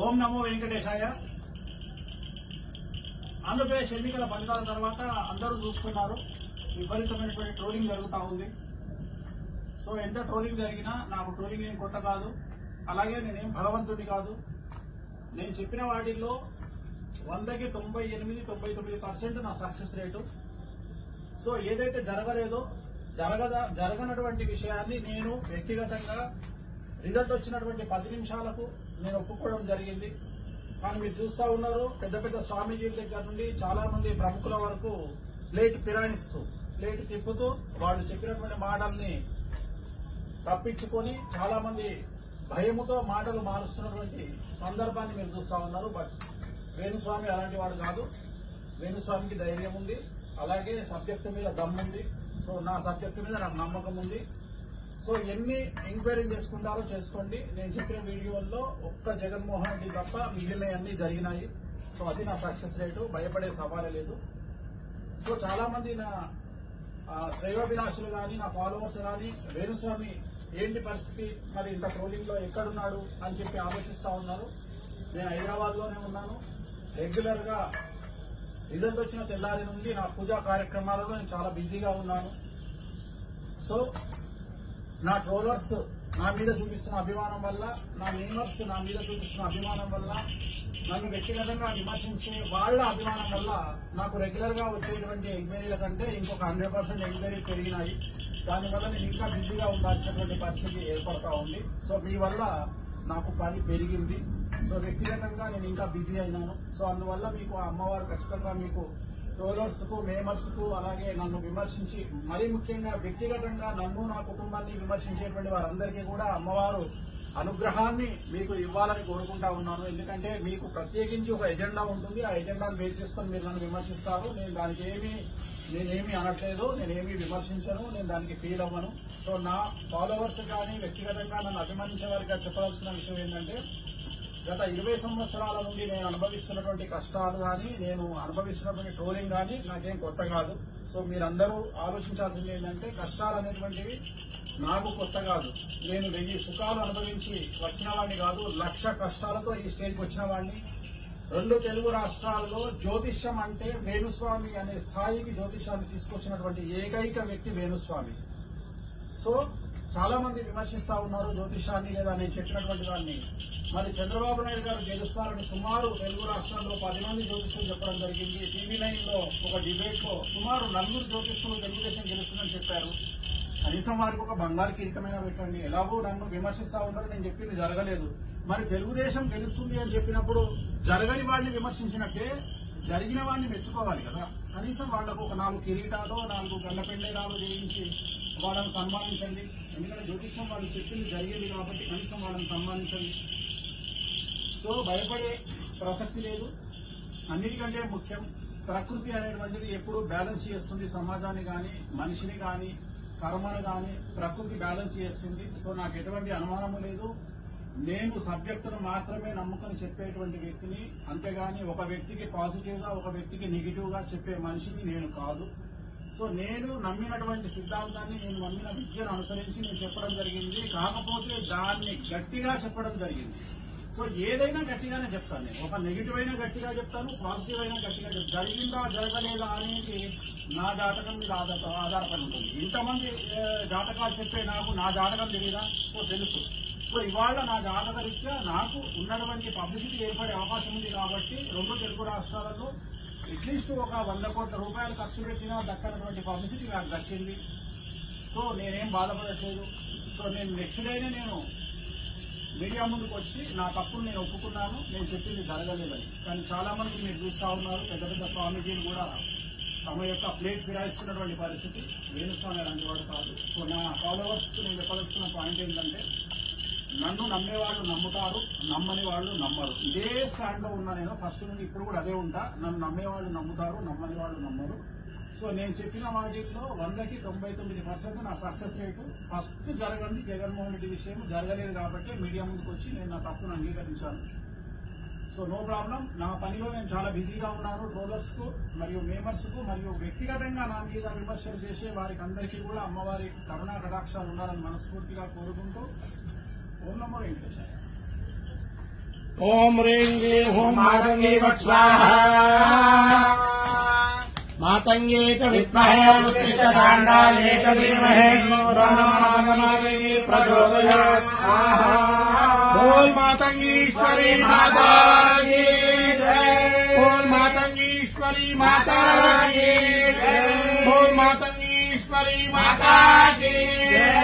ఓం నమో వెంకటేశాయ. ఆంధ్రప్రదేశ్ ఎన్నికల ఫలితాల తర్వాత అందరూ చూస్తున్నారు, విపరీతమైనటువంటి ట్రోలింగ్ జరుగుతూ ఉంది. సో ఎంత ట్రోలింగ్ జరిగినా నాకు ట్రోలింగ్ ఏం కొత్త కాదు, అలాగే నేనేం భగవంతుడి కాదు. నేను చెప్పిన వాటిల్లో 100కి 98-99% నా సక్సెస్ రేటు. సో ఏదైతే జరగలేదో జరగనటువంటి విషయాన్ని నేను వ్యక్తిగతంగా రిజల్ట్ వచ్చినటువంటి 10 నిమిషాలకు నేను ఒప్పుకోవడం జరిగింది. కానీ మీరు చూస్తా ఉన్నారు, పెద్ద పెద్ద స్వామీజీల దగ్గర నుండి చాలా మంది ప్రముఖుల వరకు ప్లేట్ తిప్పుతూ వాళ్ళు చెప్పినటువంటి మాటల్ని తప్పించుకొని చాలా మంది భయముతో మాటలు మారుస్తున్నటువంటి సందర్భాన్ని మీరు చూస్తా ఉన్నారు. బట్ వేణుస్వామి అలాంటి వాడు కాదు. వేణుస్వామికి ధైర్యం ఉంది, అలాగే సబ్జెక్టు మీద దమ్ముంది. సో నా సబ్జెక్టు మీద నాకు నమ్మకం ఉంది. సో ఎన్ని ఎంక్వైరీ చేసుకుంటారో చేసుకోండి. నేను చెప్పిన వీడియోల్లో ఒక్క జగన్మోహన్ రెడ్డి తప్ప మిగిలినవన్నీ జరిగినాయి. సో అది నా సక్సెస్ రేటు, భయపడే సవాలే లేదు. సో చాలా మంది నా శ్రేయోభిలాషులు కానీ నా ఫాలోవర్స్ కానీ వేణుస్వామి ఏంటి పరిస్థితి, మరి ఇంత ట్రోలింగ్ లో ఎక్కడున్నాడు అని చెప్పి ఆలోచిస్తా ఉన్నారు. నేను హైదరాబాద్ లోనే ఉన్నాను. రెగ్యులర్ గా రిజల్ట్ వచ్చిన తెల్లారి నుండి నా పూజా కార్యక్రమాలలో నేను చాలా బిజీగా ఉన్నాను. సో నా ట్రోలర్స్ నా మీద చూపిస్తున్న అభిమానం వల్ల, నా మెంబర్స్ నా మీద చూపిస్తున్న అభిమానం వల్ల, నన్ను వ్యక్తిగతంగా విమర్శించే వాళ్ల అభిమానం వల్ల నాకు రెగ్యులర్ గా వచ్చేటువంటి ఎంక్వైరీల కంటే ఇంకొక 100% ఎంక్వైరీ పెరిగినాయి. దానివల్ల నేను ఇంకా బిజీగా ఉండాల్సినటువంటి పరిస్థితి ఏర్పడతా ఉంది. సో మీ వల్ల నాకు పని పెరిగింది. సో వ్యక్తిగతంగా నేను ఇంకా బిజీ అయినాను. సో అందువల్ల మీకు ఆ అమ్మవారు ఖచ్చితంగా మీకు ట్రోలర్స్ కు, మేమర్స్ కు, అలాగే నన్ను విమర్శించి మరీ ముఖ్యంగా వ్యక్తిగతంగా నన్ను నా కుటుంబాన్ని విమర్శించేటువంటి వారందరికీ కూడా అమ్మవారు అనుగ్రహాన్ని మీకు ఇవ్వాలని కోరుకుంటా ఉన్నాను. ఎందుకంటే మీకు ప్రత్యేకించి ఒక ఎజెండా ఉంటుంది. ఆ ఎజెండాను బేస్ చేసుకుని మీరు నన్ను విమర్శిస్తారు. నేను దానికి నేనేమి అనట్లేదు, నేనేమి విమర్శించను, నేను దానికి ఫీల్ అవ్వను. సో నా ఫాలోవర్స్ కానీ వ్యక్తిగతంగా నన్ను అభిమానించే వారికి చెప్పాల్సిన విషయం ఏంటంటే, గత 20 సంవత్సరాల నుండి నేను అనుభవిస్తున్నటువంటి కష్టాలు కానీ, నేను అనుభవిస్తున్నటువంటి ట్రోలింగ్ కానీ నాకేం కొత్త కాదు. సో మీరందరూ ఆలోచించాల్సింది ఏంటంటే, కష్టాలు అనేటువంటివి నాకు కొత్త కాదు. నేను 1000 సుఖాలు అనుభవించి వచ్చిన వాడిని కాదు, 1,00,000 కష్టాలతో ఈ స్టేజ్కి వచ్చిన వాడిని. 2 తెలుగు రాష్ట్రాల్లో జ్యోతిష్యం అంటే వేణుస్వామి అనే స్థాయికి జ్యోతిష్యాన్ని తీసుకొచ్చినటువంటి ఏకైక వ్యక్తి వేణుస్వామి. సో చాలా మంది విమర్శిస్తా ఉన్నారు జ్యోతిష్యాన్ని, లేదా నేను చెప్పినటువంటి దాన్ని. మరి చంద్రబాబు నాయుడు గారు గెలుస్తారని సుమారు తెలుగు రాష్ట్రాల్లో 10 మంది జ్యోతిష్యులు చెప్పడం జరిగింది. TV9 లో ఒక డిబేట్ లో సుమారు 4 జ్యోతిష్యులు తెలుగుదేశం గెలుస్తుందని చెప్పారు. కనీసం వారికి ఒక బంగారు కిరీటమైనా పెట్టండి. ఎలాగో నన్ను విమర్శిస్తా ఉన్నారు, నేను చెప్పింది జరగలేదు. మరి తెలుగుదేశం గెలుస్తుంది అని చెప్పినప్పుడు జరగని వాడిని విమర్శించినట్టే జరిగిన వాడిని మెచ్చుకోవాలి కదా. కనీసం వాళ్లకు ఒక 4 కిరీటాలు, 4 గండపెండేరాలు చేయించి వాళ్ళని సన్మానించండి. ఎందుకంటే జ్యోతిష్యం వాళ్ళు చెప్పింది జరిగింది కాబట్టి కనీసం వాళ్ళని సన్మానించండి. సో భయపడే ప్రసక్తి లేదు. అన్నిటికంటే ముఖ్యం, ప్రకృతి అనేటువంటిది ఎప్పుడు బ్యాలెన్స్ చేస్తుంది. సమాజాన్ని కానీ, మనిషిని కానీ, కర్మను కానీ ప్రకృతి బ్యాలెన్స్ చేస్తుంది. సో నాకు ఎటువంటి అనుమానము లేదు. నేను సబ్జెక్టును మాత్రమే నమ్ముకొని చెప్పేటువంటి వ్యక్తిని, అంతేగాని ఒక వ్యక్తికి పాజిటివ్ గా, ఒక వ్యక్తికి నెగిటివ్ గా చెప్పే మనిషిని నేను కాదు. సో నేను నమ్మినటువంటి సిద్ధాంతాన్ని, నేను నమ్మిన విద్యను అనుసరించి నేను చెప్పడం జరిగింది. కాకపోతే దాన్ని గట్టిగా చెప్పడం జరిగింది. సో ఏదైనా గట్టిగానే చెప్తాను. నేను ఒక నెగిటివ్ అయినా గట్టిగా చెప్తాను, పాజిటివ్ అయినా గట్టిగా చెప్తాను. జరిగిందా జరగలేదా అనేది నా జాతకం మీద ఆధారపడి ఉంటుంది. ఇంతమంది జాతకాలు చెప్పే నాకు నా జాతకం తెలియదా? సో తెలుసు. సో ఇవాళ నా జాతక రీత్యా నాకు ఉన్నటువంటి పబ్లిసిటీ ఏర్పడే అవకాశం ఉంది కాబట్టి 2 తెలుగు రాష్ట్రాలలో అట్లీస్ట్ ఒక 100 కోట్ల రూపాయలు ఖర్చు పెట్టినా దక్కనటువంటి పబ్లిసిటీ నాకు దక్కింది. సో నేనేం బాధపడట్లేదు. సో నేను నెక్స్ట్ డేనే నేను మీడియా ముందుకు వచ్చి నా తప్పును నేను ఒప్పుకున్నాను, నేను చెప్పింది జరగలేదని. కానీ చాలా మంది మీరు చూస్తా ఉన్నారు, పెద్ద పెద్ద స్వామీజీలు కూడా తమ యొక్క ప్లేట్ ఫిరాయిస్తున్నటువంటి పరిస్థితి. వేణుస్వామి అలాంటి వాడు కాదు. సో నా ఫాలోవర్స్ కు నేను చెప్పదలుచుకున్న పాయింట్ ఏంటంటే, నన్ను నమ్మేవాళ్లు నమ్ముతారు, నమ్మని వాళ్ళు నమ్మరు. ఇదే స్టాండ్ లో ఉన్నా నేను ఫస్ట్ నుండి ఇప్పుడు కూడా అదే ఉంటా. నన్ను నమ్మేవాళ్లు నమ్ముతారు, నమ్మని వాళ్ళు నమ్మరు. సో నేను చెప్పిన వాటిలో 100కి 99% నా సక్సెస్ రేటు. ఫస్ట్ జరగండి జగన్మోహన్ రెడ్డి విషయం జరగలేదు కాబట్టి మీడియా ముందుకు వచ్చి నేను నా తప్పును అంగీకరించాను. So no problem. నా పనిలో నేను చాలా బిజీగా ఉన్నాను. ట్రోలర్స్ కు మరియు మేమర్స్ కు మరియు వ్యక్తిగతంగా నా మీద విమర్శలు చేసే వారికి అందరికీ కూడా అమ్మవారి కరుణా కటాక్షాలు ఉండాలని మనస్ఫూర్తిగా కోరుకుంటూ ఓం నమో వెంకటేశాయ. ओम ह्रीं ओम मातंगे स्वाहा मातंगे च विद्महे उत्तिष्ठकाण्डाले च धीमहि तन्नो प्रचोदयात् स्वाहा। बोल मातंगीश्वरी माता की जय। बोल मातंगीश्वरी माता की जय। बोल मातंगीश्वरी माता की जय।